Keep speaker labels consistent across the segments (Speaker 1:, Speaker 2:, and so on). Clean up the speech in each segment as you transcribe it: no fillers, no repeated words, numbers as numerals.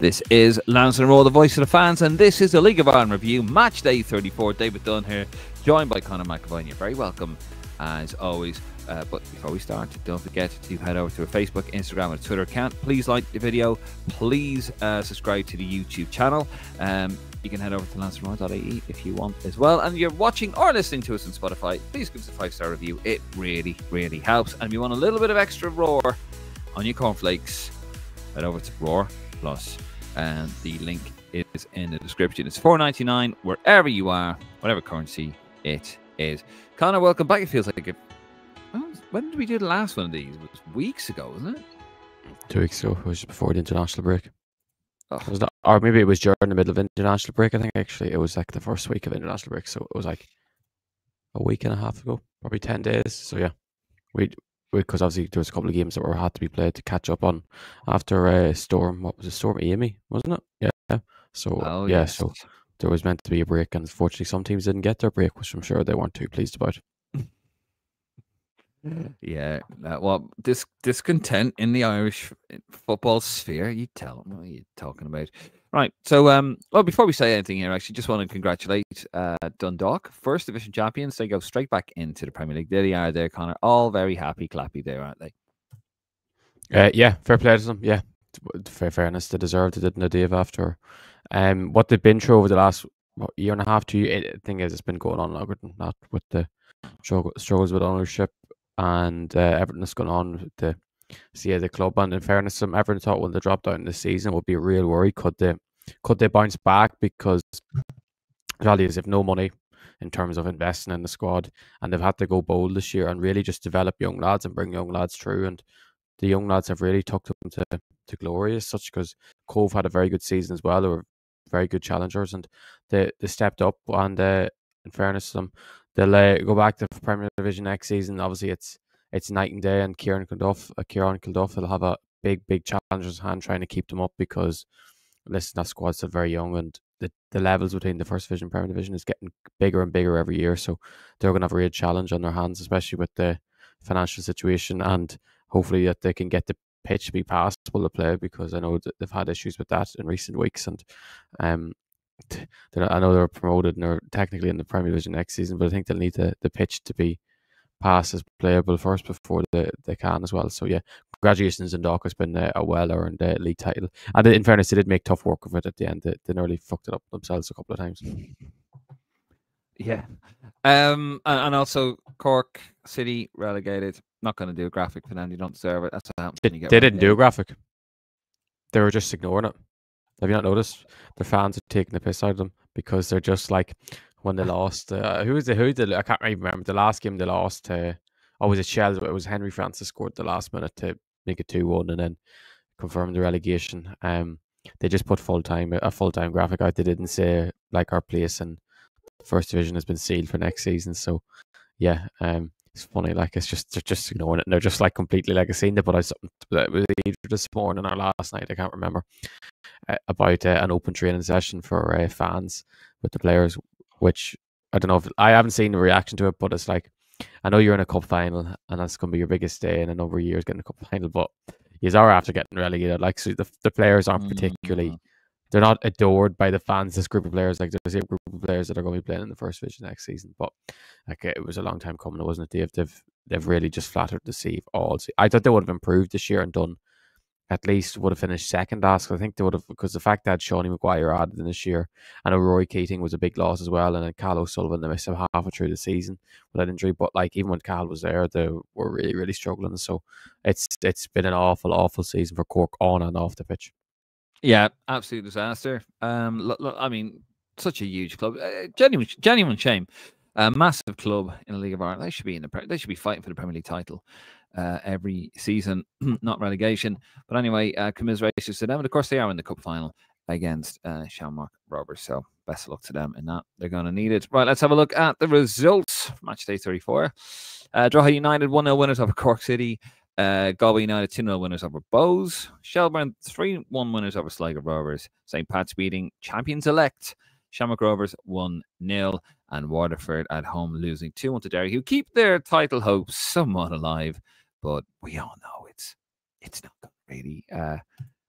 Speaker 1: This is Lansdowne Road, the voice of the fans, and this is the League of Ireland review, match day 34. David Dunn here, joined by Conor McAvoy. You're very welcome, as always. But before we start, don't forget to head over to our Facebook, Instagram, and Twitter account. Please like the video. Please subscribe to the YouTube channel. You can head over to lansdowneroad.ie if you want as well. And you're watching or listening to us on Spotify, please give us a 5-star review. It really, really helps. And if you want a little bit of extra roar on your cornflakes, head over to Roar Plus. And the link is in the description. It's $4.99 wherever you are, whatever currency it is. Conor, welcome back. It feels like a... When did we do the last one of these? It was weeks ago, wasn't it?
Speaker 2: 2 weeks ago. It was before the international break.
Speaker 1: Oh.
Speaker 2: It was not, or maybe it was during the middle of international break. I think actually it was like the first week of international break. So it was like a week and a half ago, probably 10 days. So yeah, because obviously there was a couple of games that had to be played to catch up on after Storm. What was it? Storm Amy, wasn't it? Yeah. So
Speaker 1: yes.
Speaker 2: So there was meant to be a break, and unfortunately some teams didn't get their break, which I'm sure they weren't too pleased about.
Speaker 1: Yeah, well, discontent in the Irish football sphere. You tell them, what are you talking about? Right, so well, before we say anything here, I actually just want to congratulate Dundalk, first division champions. They go straight back into the Premier League. There they are, there, Conor. All very happy, clappy there, aren't they?
Speaker 2: Yeah, fair play to them. Yeah, fairness, they deserved it, didn't they, Dave? After what they've been through over the last year and a half, 2 years. The thing is, it's been going on longer than that with the struggles with ownership. And everything that's going on with the club. And in fairness, everyone thought when they dropped out in the season would be a real worry. Could they bounce back? Because the reality is they've no money in terms of investing in the squad, and they've had to go bold this year and really just develop young lads and bring young lads through. And the young lads have really took them to glory as such, because Cove had a very good season as well. They were very good challengers, and they stepped up. And in fairness to them, they'll go back to Premier Division next season. Obviously, it's night and day, and Kieran Kilduff will have a big challenger's hand trying to keep them up, because listen, that squad's still very young, and the levels between the First Division and Premier Division is getting bigger and bigger every year. So they're going to have a real challenge on their hands, especially with the financial situation, and hopefully that they can get the pitch to be passable to play, because I know that they've had issues with that in recent weeks. And I know they're promoted and they're technically in the Premier Division next season, but I think they'll need the pitch to be passed as playable first before they can as well. So yeah, congratulations, Dundalk. It's been a well-earned league title. And in fairness, they did make tough work of it at the end. They nearly fucked it up themselves a couple of times.
Speaker 1: Yeah. And also Cork City relegated. Not going to do a graphic for them. You don't deserve it. That's what happens when you get
Speaker 2: They didn't do a graphic. They were just ignoring it. Have you not noticed? The fans are taking the piss out of them, because they're just like, when they lost, who did I can't really remember the last game they lost. Was it Shell? It was Henry Francis scored the last minute to make it 2-1 and then confirm the relegation. They just put a full-time graphic out. They didn't say like our place in First Division has been sealed for next season. So yeah, it's funny, like they're just ignoring it, and they're just like completely like I seen they put out something that was either this morning or last night, I can't remember, about an open training session for fans with the players, which I don't know if I haven't seen the reaction to it, but it's like, I know you're in a cup final and that's going to be your biggest day in a number of years, getting a cup final, but you are after getting relegated. Like, so the players aren't particularly, they're not adored by the fans, this group of players. Like, there's a group of players that are going to be playing in the First Division next season, but like it was a long time coming, wasn't it, Dave? They've really just flattered to deceive all. I thought they would have improved this year and done, at least would have finished second last. I think they would have, because the fact that Shawnee Maguire added in this year, I know Rory Keating was a big loss as well, and then Cal O'Sullivan, they missed him halfway through the season with that injury. But like, even when Cal was there, they were really struggling. So it's been an awful season for Cork on and off the pitch.
Speaker 1: Yeah, absolute disaster. Look, I mean, such a huge club, genuine shame. Massive club in the League of Ireland. They should be fighting for the Premier League title every season, not relegation. But anyway, commiserations to them. And of course, they are in the cup final against Shamrock Rovers. So best of luck to them in that. They're going to need it. Right, let's have a look at the results. Match day 34. Drogheda United 1-0 winners over Cork City. Galway United 2-0 winners over Bohs. Shelbourne 3-1 winners over Sligo Rovers. St. Pat's beating champions-elect Shamrock Rovers 1-0. And Waterford at home losing 2-1 to Derry, who keep their title hopes somewhat alive. But we all know it's not going to really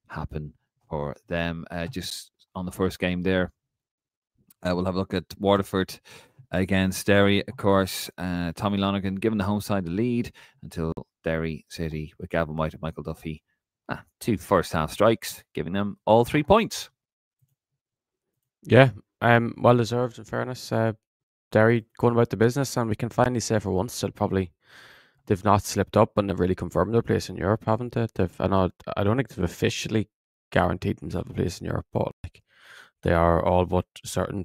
Speaker 1: happen for them. Just on the first game there, we'll have a look at Waterford against Derry, of course. Tommy Lonergan giving the home side the lead until Derry City with Gavin White and Michael Duffy. 2 first half strikes, giving them all 3 points.
Speaker 2: Yeah, well deserved in fairness. Derry going about the business, and we can finally say for once they've not slipped up and they've really confirmed their place in Europe, haven't they? I don't think they've officially guaranteed themselves a place in Europe, but like they are all but certain.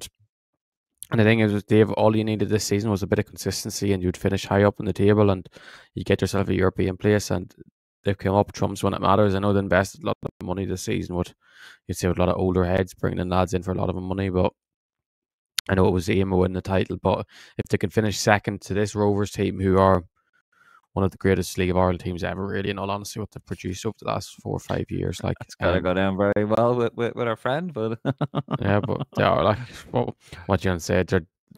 Speaker 2: And the thing is, Dave, all you needed this season was a bit of consistency, and you'd finish high up in the table, and you get yourself a European place. And they've come up trumps when it matters. I know they invested a lot of money this season, you'd say with a lot of older heads bringing in lads in for a lot of money, but I know it was the aim of winning the title. But if they can finish second to this Rovers team, who are one of the greatest League of Ireland teams ever, really, in all honesty, what they've produced over the last 4 or 5 years. Like,
Speaker 1: it's got to go down very well with our friend, but
Speaker 2: yeah, but they are like, what you gonna say?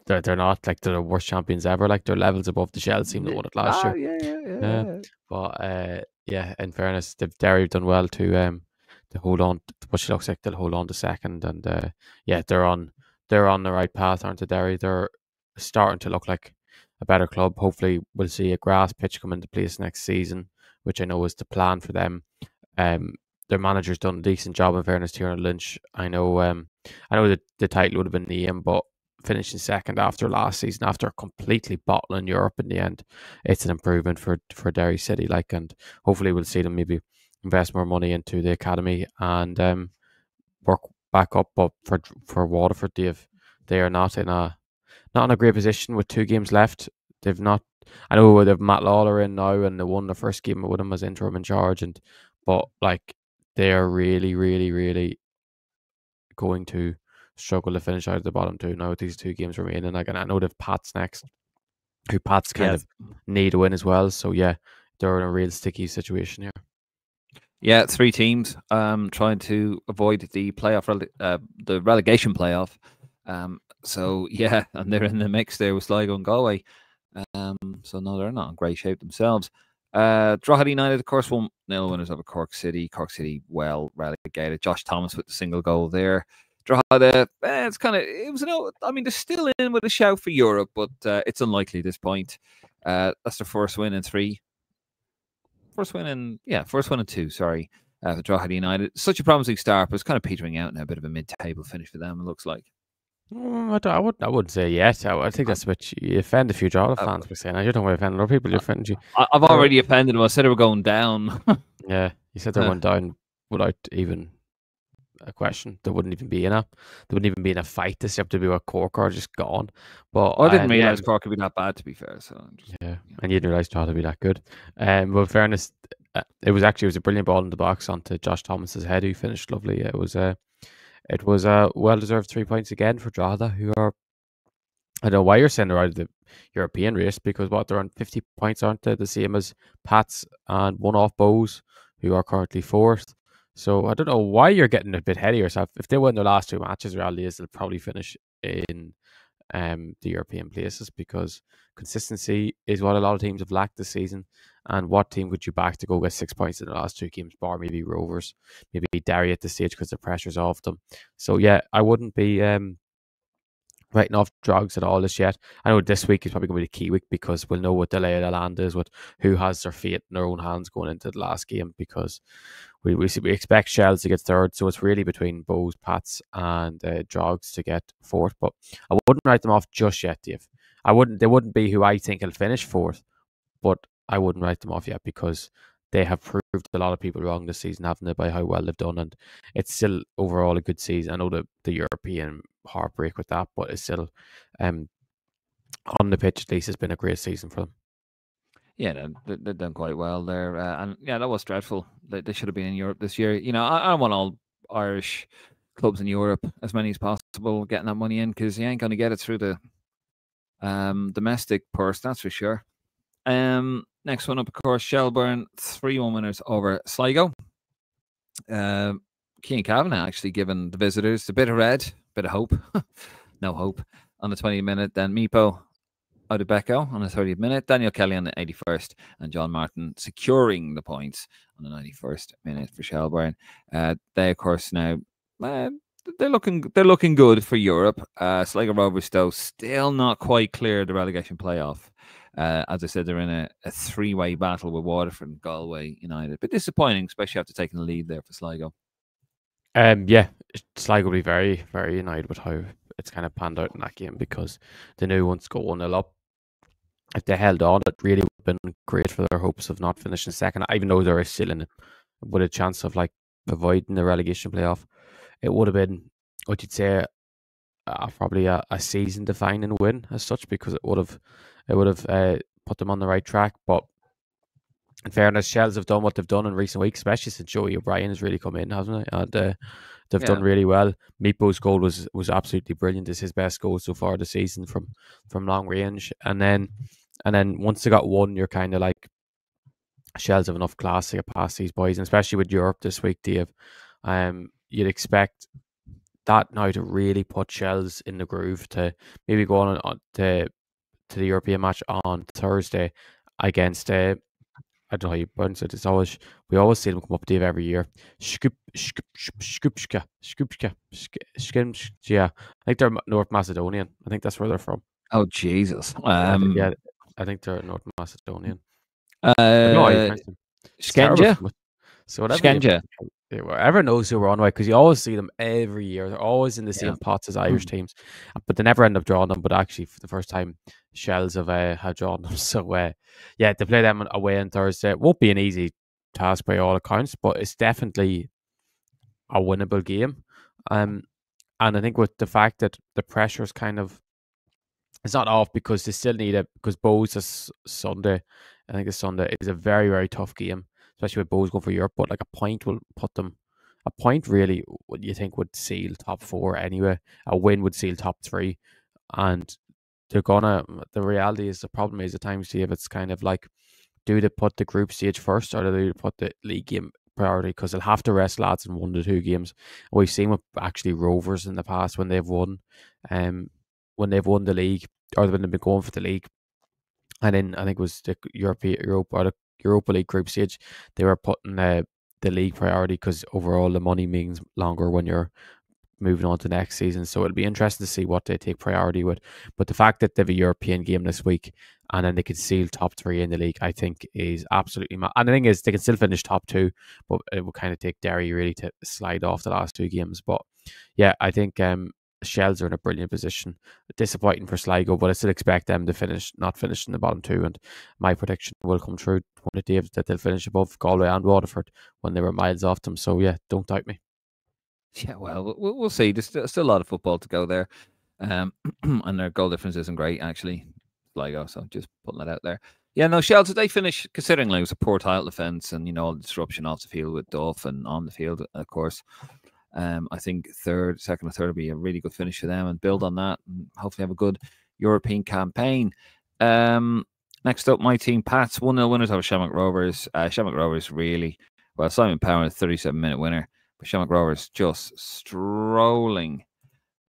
Speaker 2: They're not like they're the worst champions ever. Like, they're levels above the Shell team that won it last year.
Speaker 1: Yeah.
Speaker 2: But yeah, in fairness, Derry have done well to hold on. What she looks like they'll hold on to second, and yeah, they're on the right path, aren't they? Derry, they're starting to look like a better club. Hopefully, we'll see a grass pitch come into place next season, which I know is the plan for them. Their manager's done a decent job, in fairness, Tiernan Lynch. I know that the title would have been the aim, but finishing second after last season, after completely bottling Europe in the end, it's an improvement for Derry City. Like, and hopefully we'll see them maybe invest more money into the academy and work back up. But for Waterford, they are not in a great position with 2 games left. They've not. I know they've Matt Lawler in now, and they won the first game with him as interim in charge, but like they are really, really, really going to struggle to finish out of the bottom 2 now with these 2 games remaining. Like, and I know they've Pats next, who Pats kind of need to win as well. So yeah, they're in a real sticky situation here.
Speaker 1: Yeah, 3 teams trying to avoid the the relegation playoff. So yeah, and they're in the mix there with Sligo and Galway. So no, they're not in great shape themselves. Drogheda United, of course, 1-0 winners over Cork City. Cork City well relegated. Josh Thomas with the single goal there. Drogheda, it's kind of, I mean, they're still in with a shout for Europe, but it's unlikely at this point. That's their first win in 3. First win in 2, sorry, for Drogheda United. Such a promising start, but it's kind of petering out now, a bit of a mid-table finish for them, it looks like.
Speaker 2: I wouldn't say yet. I think that's what you offend a few Drogheda fans by saying. You don't want to offend other people. You offend you.
Speaker 1: I've already offended them. I said they were going down.
Speaker 2: Yeah, you said they went down without even a question. They wouldn't even be in a fight. This have to be what Cork are just gone. But
Speaker 1: I didn't realise Cork could be that bad, to be fair. So
Speaker 2: yeah, and you didn't realise Drogheda would be that good. But in fairness, it was a brilliant ball in the box onto Josh Thomas's head, who finished lovely. It was a well-deserved 3 points again for Drogheda, who are, I don't know why you're saying they're out of the European race, because they're on 50 points, aren't they? The same as Pats and 1 off Bohs, who are currently 4th. So I don't know why you're getting a bit ahead of yourself. If they win their last 2 matches, the reality is they'll probably finish in the European places, because consistency is what a lot of teams have lacked this season. And what team would you back to go get 6 points in the last 2 games, bar maybe Rovers, maybe Derry at this stage because the pressure's off them. So yeah, I wouldn't be writing off Drogs at all this yet. I know this week is probably going to be the key week, because we'll know what the lay of the land is, with who has their fate in their own hands going into the last game, because we expect Shells to get 3rd, so it's really between Bohs, Pats and Drogs to get 4th. But I wouldn't write them off just yet, Dave. They wouldn't be who I think will finish 4th, but I wouldn't write them off yet, because they have proved a lot of people wrong this season, haven't they, by how well they've done, and it's still overall a good season. I know the European heartbreak with that, but it's still on the pitch at least, it's been a great season for them.
Speaker 1: Yeah, they've done quite well there, and yeah, that was dreadful. They should have been in Europe this year. You know, I want all Irish clubs in Europe, as many as possible, getting that money in, because you ain't going to get it through the domestic purse, that's for sure. Next one up, of course, Shelbourne 3-1 winners over Sligo. Cian Kavanagh actually given the visitors a bit of red, bit of hope, no hope on the 20th minute. Then Meepo Odebeko on the 30th minute, Daniel Kelly on the 81st, and John Martin securing the points on the 91st minute for Shelbourne. They, of course, now they're looking good for Europe. Sligo Rovers, though, still not quite clear of the relegation playoff. As I said, they're in a three-way battle with Waterford and Galway United. But disappointing, especially after taking the lead there for Sligo.
Speaker 2: Yeah, Sligo will be very, very annoyed with how it's kind of panned out in that game, because they knew once go 1-0 up, if they held on, it really would have been great for their hopes of not finishing second, even though they're still in it with a chance of like avoiding the relegation playoff. It would have been, what you'd say, probably a season defining win as such, because it would have put them on the right track. But in fairness, Shells have done what they've done in recent weeks, especially since Joey O'Brien has really come in, hasn't he? And they've done really well. Meepo's goal was absolutely brilliant. It's his best goal so far this season from long range. And then once they got one, you're kind of like, Shells have enough class to get past these boys, and especially with Europe this week, Dave. You'd expect that now to really put Shells in the groove to maybe go on to the European match on Thursday against I don't know how you pronounce it. We always see them come up, Dave, every year. Yeah, I think they're North Macedonian. I think that's where they're from.
Speaker 1: Oh Jesus!
Speaker 2: I think they're North Macedonian.
Speaker 1: Skenja.
Speaker 2: So whatever knows who we're on, right? Because you always see them every year. They're always in the same pots as Irish teams, but they never end up drawing them. But actually, for the first time, Shells have drawn them. So they play them away on Thursday. It won't be an easy task by all accounts, but it's definitely a winnable game. And I think with the fact that the pressure is kind of, it's not off, because they still need it, because Bohs is Sunday. I think it's Sunday. It's a very, very tough game, especially with Bohs going for Europe. But like a point will put them, a point really, what you think would seal top 4 anyway. A win would seal top 3. And the reality is, the problem is at times, Steve, it's kind of like, do they put the group stage first, or do they put the league game priority? Because they'll have to rest lads in 1 to 2 games. We've seen with actually Rovers in the past when they've won the league, or when they've been going for the league. And then I think it was the Europa League group stage, they were putting the league priority, because overall the money means longer when you're moving on to next season. So it'll be interesting to see what they take priority with. But the fact that they have a European game this week, and then they can seal top 3 in the league, I think is absolutely and the thing is, they can still finish top 2, but it will kind of take Derry really to slide off the last 2 games. But yeah, I think Shells are in a brilliant position. Disappointing for Sligo, but I still expect them to not finish in the bottom 2. And my prediction will come true, Dave, that they'll finish above Galway and Waterford when they were miles off them. So yeah, don't doubt me.
Speaker 1: Yeah, well, we'll see. There's still a lot of football to go there. And their goal difference isn't great, actually, Sligo. So just putting that out there. Yeah, no, Shells, they finish, considering like it was a poor title defence and, all the disruption off the field with Duff and on the field, of course. I think second or third will be a really good finish for them, and build on that and hopefully have a good European campaign. Next up, my team, Pats, 1-0 winners over Shamrock Rovers. Shamrock Rovers really, well, Simon Power, 37-minute winner. But Shamrock Rovers just strolling.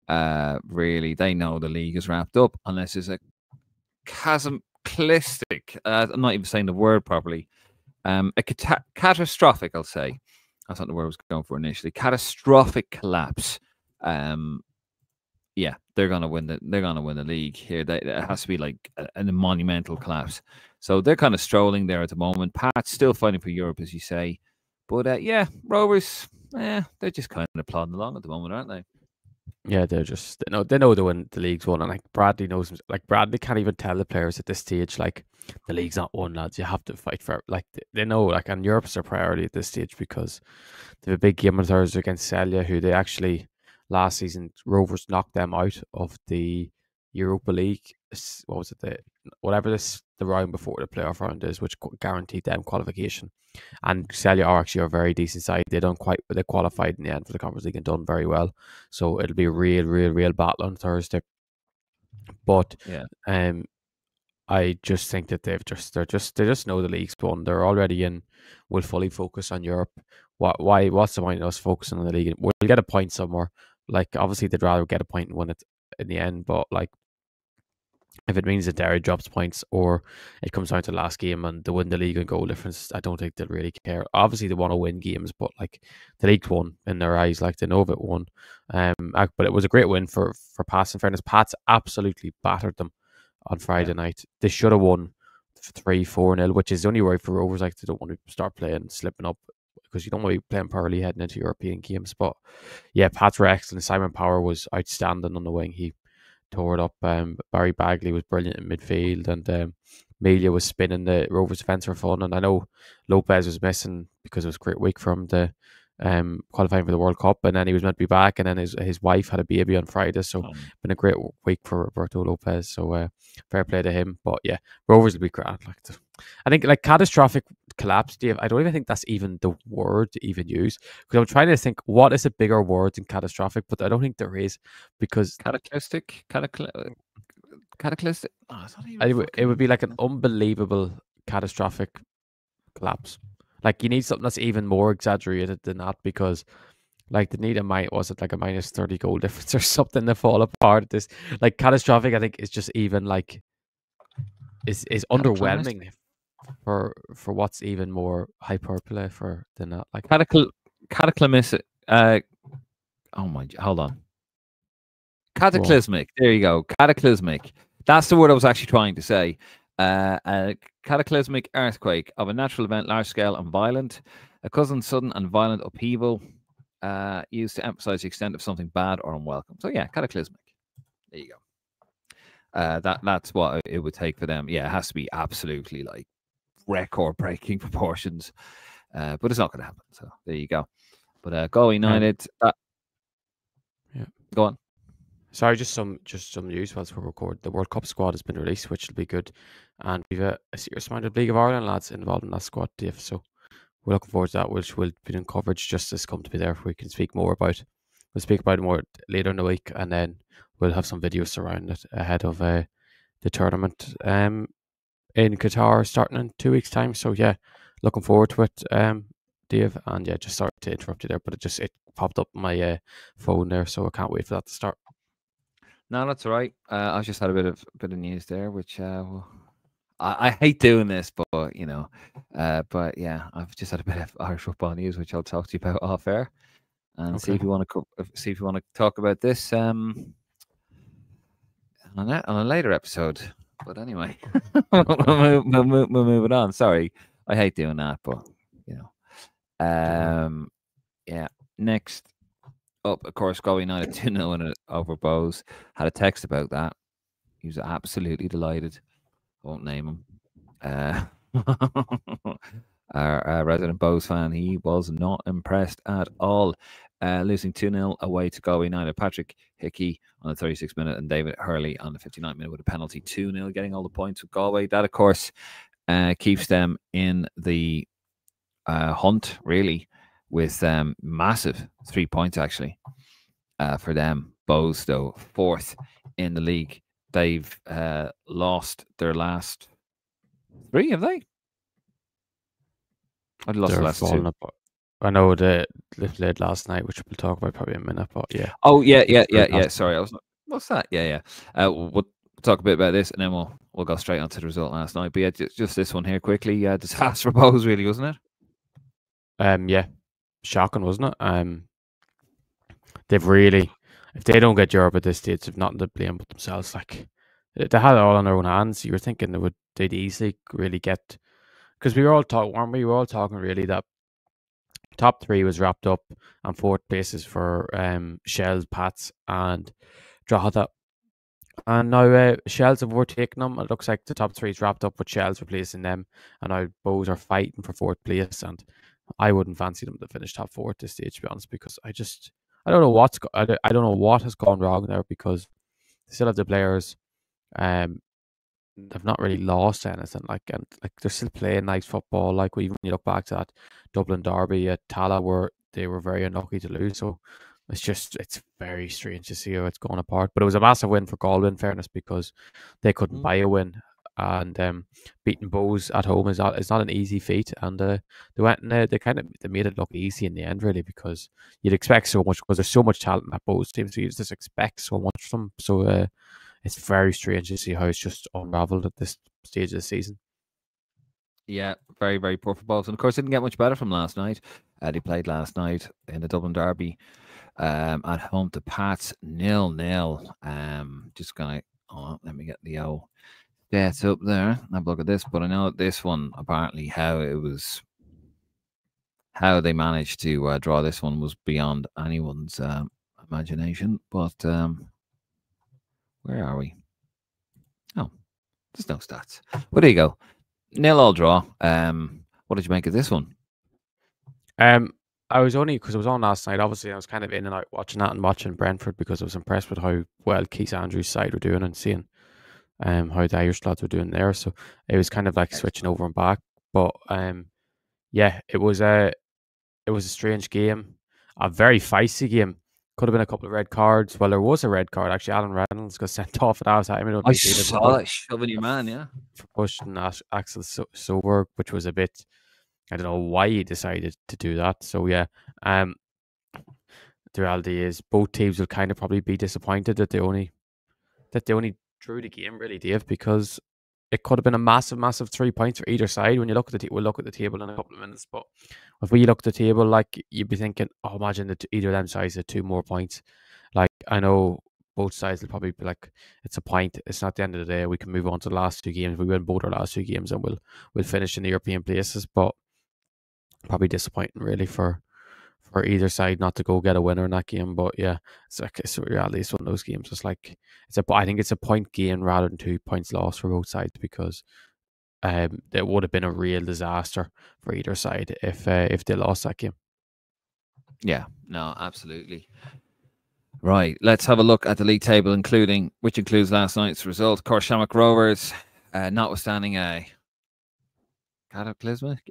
Speaker 1: Really, they know the league is wrapped up unless there's a cataclysmic, I'm not even saying the word properly, catastrophic, I'll say. That's not the word I was going for initially. Catastrophic collapse. Yeah, they're gonna win the league here. It has to be like a monumental collapse. So they're kind of strolling there at the moment. Pat's still fighting for Europe, as you say. But yeah, Rovers, they're just kind of plodding along at the moment, aren't they?
Speaker 2: Yeah, they know they win the league's won, and like Bradley knows, like Bradley can't even tell the players at this stage, like, the league's not won, lads. You have to fight for it. Like, they know, like, and Europe's their priority at this stage, because they have a big game on Thursday against Celia, who they actually last season Rovers knocked them out of the Europa League. What was it? The round before the playoff round is, which guaranteed them qualification. And Celia are actually a very decent side. They qualified in the end for the Conference League and done very well. So it'll be a real battle on Thursday. But
Speaker 1: yeah,
Speaker 2: I just think that they just know the league's won. They're already in. We'll fully focus on Europe. What's the point of us focusing on the league? We'll get a point somewhere. Like, obviously they'd rather get a point and win it in the end, but like, if it means that Derry drops points or it comes down to the last game and they win the league and goal difference, I don't think they'll really care. Obviously, they want to win games, but like the league won in their eyes, like they know if it won. But it was a great win for Pats. In fairness, Pats absolutely battered them on Friday night. They should have won 3-4-0, which is the only right for Rovers. Like they don't want to start playing slipping up because you don't want to be playing poorly heading into European games. But yeah, Pats were excellent. Simon Power was outstanding on the wing. He tore it up. Barry Bagley was brilliant in midfield, and Melia was spinning the Rovers defence for fun. And I know Lopez was missing because it was a great week from the qualifying for the World Cup, and then he was meant to be back, and then his wife had a baby on Friday, so been a great week for Roberto Lopez. So fair play to him. But yeah, Rovers will be grand. I think like catastrophic collapse, Dave. I don't even think that's even the word to even use, because I'm trying to think what is a bigger word than catastrophic, but I don't think there is, because
Speaker 1: cataclysmic. Cataclysmic. Oh,
Speaker 2: it would be like an unbelievable catastrophic collapse. Like you need something that's even more exaggerated than that, because like they need a minus 30 goal difference or something to fall apart. This like catastrophic, I think, is just even like is underwhelming for what's even more hyperbole for than that. Like
Speaker 1: cataclysmic. Oh my! Hold on. Cataclysmic. There you go. Cataclysmic. That's the word I was actually trying to say. A cataclysmic earthquake of a natural event, large scale and violent, a sudden and violent upheaval, used to emphasize the extent of something bad or unwelcome. So yeah, cataclysmic. There you go. That's what it would take for them. Yeah, it has to be absolutely like record-breaking proportions, but it's not going to happen. So there you go. But Go United.
Speaker 2: Yeah,
Speaker 1: go on.
Speaker 2: Sorry, just some news whilst we record. The World Cup squad has been released, which will be good, and we've a serious-minded League of Ireland lads involved in that squad, Dave. So we're looking forward to that, which will be in coverage just as come to be there. We can speak more about. We'll speak about it more later in the week, and then we'll have some videos around it ahead of the tournament in Qatar starting in 2 weeks' time. So yeah, looking forward to it, Dave. And yeah, just sorry to interrupt you there, but it popped up on my phone there, so I can't wait for that to start.
Speaker 1: No, that's all right. I just had a bit of news there, which I hate doing this, but you know, but yeah, I've just had a bit of Irish football news, which I'll talk to you about off air, and see if you want to talk about this on a later episode. But anyway, we'll move it on. Sorry, I hate doing that, but you know, yeah. Next up, of course, Go United 2-0 over Bohs. Had a text about that. He was absolutely delighted. I won't name him. Our resident Bohs fan, he was not impressed at all. Losing 2-0 away to Go United. Patrick Hickey on the 36th minute and David Hurley on the 59th minute with a penalty. 2-0, getting all the points with Galway. That, of course, keeps them in the hunt, really, with massive 3 points, actually, for them. Bohs, though, 4th in the league. They've lost their last 3, have they? I've lost the last 2.
Speaker 2: I know they played last night, which we'll talk about probably in a minute, but yeah.
Speaker 1: Oh, yeah. Sorry, what's that? Yeah. We'll talk a bit about this, and then we'll go straight on to the result last night. But yeah, just this one here quickly. Yeah, disaster for Bohs, really, wasn't
Speaker 2: it? Yeah. Shocking, wasn't it? They've really, if they don't get Europe at this stage, they've nothing to blame but themselves. Like they had it all in their own hands. You were thinking they'd easily really get, because we were all talking, weren't we? We were all talking really that top 3 was wrapped up, and 4th places for Shells, Pats, and Drogheda. And now Shells have overtaken them. It looks like the top 3 is wrapped up with Shells replacing them, and now Bohs are fighting for 4th place. And I wouldn't fancy them to finish top 4 at this stage, to be honest, because I don't know I don't know what has gone wrong there, because they still have the players. They've not really lost anything, and they're still playing nice football. Like even when you look back to that Dublin derby at Tala, they were very unlucky to lose. So it's very strange to see how it's going apart. But it was a massive win for Galway, in fairness, because they couldn't buy a win, and beating Bohs at home is not an easy feat. And they went and they made it look easy in the end, really, because you'd expect so much, because there's so much talent in that Bohs team, so you just expect so much from them. So it's very strange to see how it's just unravelled at this stage of the season.
Speaker 1: Yeah, very, very poor for Bohs. And of course, didn't get much better from last night. They played last night in the Dublin Derby at home to Pats 0-0. Just going to, let me get the stats up there. Have a look at this. But I know this one, apparently, how they managed to draw this one was beyond anyone's imagination. But where are we? Oh, there's no stats. Well, there you go. 0-0 draw. What did you make of this one?
Speaker 2: I was only because I was on last night. Obviously, I was kind of in and out watching that and watching Brentford because I was impressed with how well Keith Andrews' side were doing and seeing how the Irish lads were doing there. So it was kind of like switching over and back. But yeah, it was a strange game, a very feisty game. Could have been a couple of red cards. Well, there was a red card actually. Alan Reynolds got sent off at half time.
Speaker 1: I saw it shoving your man, yeah,
Speaker 2: for pushing Axel Soberg, which was a bit. I don't know why he decided to do that. So yeah, the reality is both teams will kind of probably be disappointed that they only drew the game, really, Dave, because it could have been a massive 3 points for either side. When you look at we'll look at the table in a couple of minutes, but if we look at the table, like you'd be thinking, oh, imagine that either of them sides had 2 more points. Like I know both sides will probably be like, it's a point. It's not the end of the day. We can move on to the last 2 games. We win both our last 2 games, and we'll finish in the European places. But probably disappointing, really, for either side not to go get a winner in that game. But yeah, it's a reality. It's one of those games. It's like I think it's a point gain rather than 2 points lost for both sides, because it would have been a real disaster for either side if they lost that game.
Speaker 1: Yeah, no, absolutely. Right, let's have a look at the league table, which includes last night's result. Of course, Shamrock Rovers, notwithstanding a cataclysmic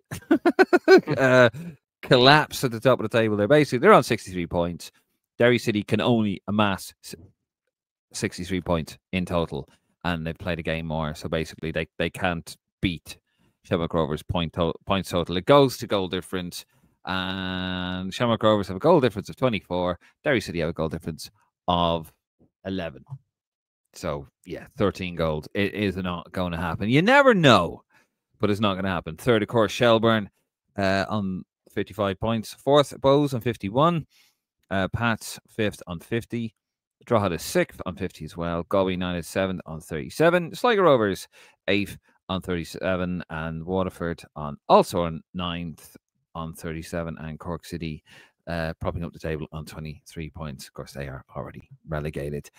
Speaker 1: collapse at the top of the table. They're on 63 points. Derry City can only amass 63 points in total, and they've played a game more. So basically, they can't beat Shamrock Rovers' points total. It goes to goal difference, and Shamrock Rovers have a goal difference of 24. Derry City have a goal difference of 11. So yeah, 13 goals. It is not going to happen. You never know, but it's not going to happen. Third, of course, Shelbourne on 55 points. Fourth, Bohs on 51. Pats fifth on 50. Drogheda is 6th on 50 as well. Galway United 7th on 37. Sligo Rovers 8th on 37. And Waterford also on 9th on 37. And Cork City propping up the table on 23 points. Of course, they are already relegated.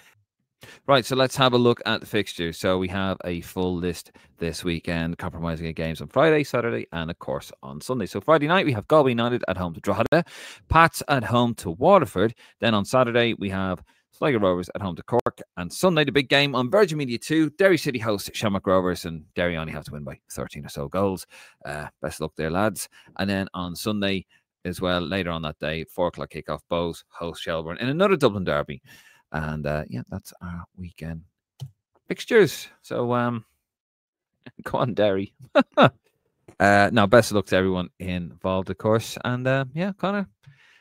Speaker 1: Right, so let's have a look at the fixtures. So we have a full list this weekend, compromising games on Friday, Saturday, and of course on Sunday. So Friday night, we have Galway United at home to Drogheda, Pats at home to Waterford. Then on Saturday, we have Sligo Rovers at home to Cork. And Sunday, the big game on Virgin Media 2, Derry City host Shamrock Rovers, and Derry only have to win by 13 or so goals. Best luck there, lads. And then on Sunday as well, later on that day, 4 o'clock kickoff, Bohs host Shelbourne in another Dublin derby. And yeah, that's our weekend fixtures. So go on, Derry. Now, best of luck to everyone involved, of course. And yeah, Conor,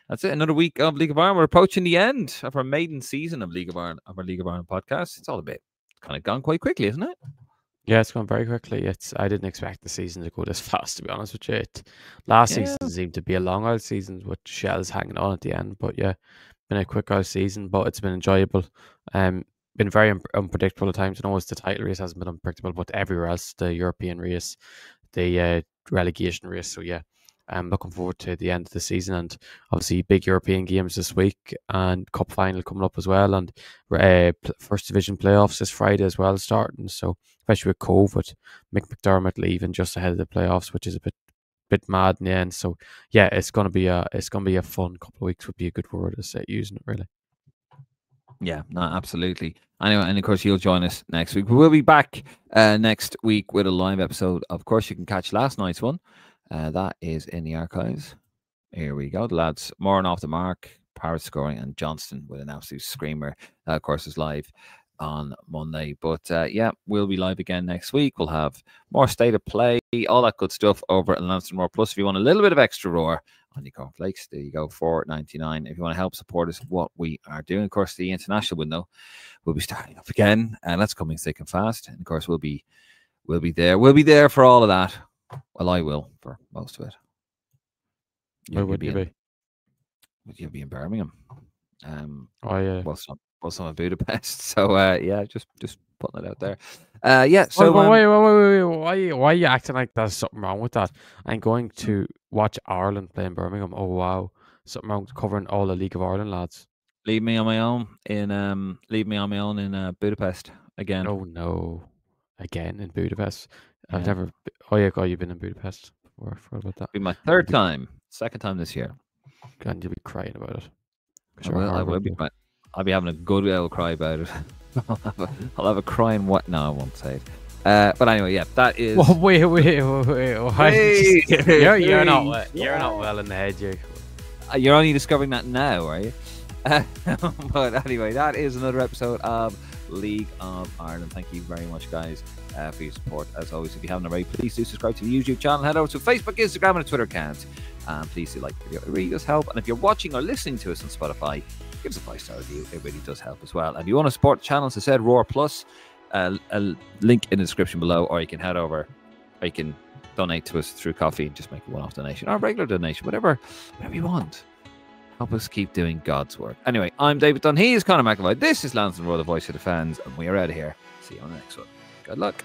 Speaker 1: that's it. Another week of League of Ireland. We're approaching the end of our maiden season of League of Ireland, podcast. It's all a bit kind of gone quite quickly, isn't it?
Speaker 2: Yeah, it's gone very quickly. I didn't expect the season to go this fast, to be honest with you. Last season seemed to be a long old season with shells hanging on at the end. But yeah, been a quick old season, but it's been enjoyable. Been very unpredictable at times. I know the title race hasn't been unpredictable, but everywhere else, the European race, the relegation race. So yeah, I'm looking forward to the end of the season, and obviously big European games this week and cup final coming up as well, and first division playoffs this Friday as well starting. So especially with COVID, Mick McDermott leaving just ahead of the playoffs, which is a bit mad in the end. So yeah, it's gonna be a fun couple of weeks. Would be a good word to say using it, really.
Speaker 1: Yeah, no, absolutely. Anyway, and of course you'll join us next week. We'll be back next week with a live episode. Of course, you can catch last night's one. That is in the archives. Here we go. The lads, Moran off the mark, Parrott scoring, and Johnston with an absolute screamer. Of course, is live on Monday. But yeah, we'll be live again next week. We'll have more state of play, all that good stuff over at Lansdowne Roar. Plus, if you want a little bit of extra roar on your cornflakes, there you go, $4.99. If you want to help support us, what we are doing, of course, the international window will be starting up again, and that's coming thick and fast. And of course, we'll be there. We'll be there for all of that. Well, I will for most of it.
Speaker 2: Where would you be?
Speaker 1: You'll be in Birmingham.
Speaker 2: Oh yeah.
Speaker 1: Well, some in Budapest. So yeah, just putting it out there. Yeah. So
Speaker 2: wait. Why are you acting like there's something wrong with that? I'm going to watch Ireland play in Birmingham. Oh wow, something wrong with covering all the League of Ireland lads.
Speaker 1: Leave me on my own in Budapest again.
Speaker 2: Oh no, again in Budapest. Yeah. I've never. Oh yeah, God, you've been in Budapest before. I forgot about that.
Speaker 1: It'll be my third time, second time this year.
Speaker 2: And you'll be crying about it.
Speaker 1: I will be. I'll be having a good old cry about it. I'll have a crying what? No, I won't say it. But anyway, yeah, that is.
Speaker 2: Well, wait. You're not well in the head, you.
Speaker 1: You're only discovering that now, are you? But anyway, that is another episode of League of Ireland. Thank you very much, guys, for your support. As always, if you haven't already, please do subscribe to the YouTube channel. Head over to Facebook, Instagram, and Twitter account. And please do like the video. It really does help. And if you're watching or listening to us on Spotify, give us a 5-star review. It really does help as well. And if you want to support the channel, as I said, Roar Plus, a link in the description below, or you can head over, or you can donate to us through coffee and just make a one-off donation or a regular donation, whatever you want. Help us keep doing God's work. Anyway, I'm David Dunn. He is Conor McAvoy. This is Lansdowne Roar, the voice of the fans, and we are out of here. See you on the next one. Good luck.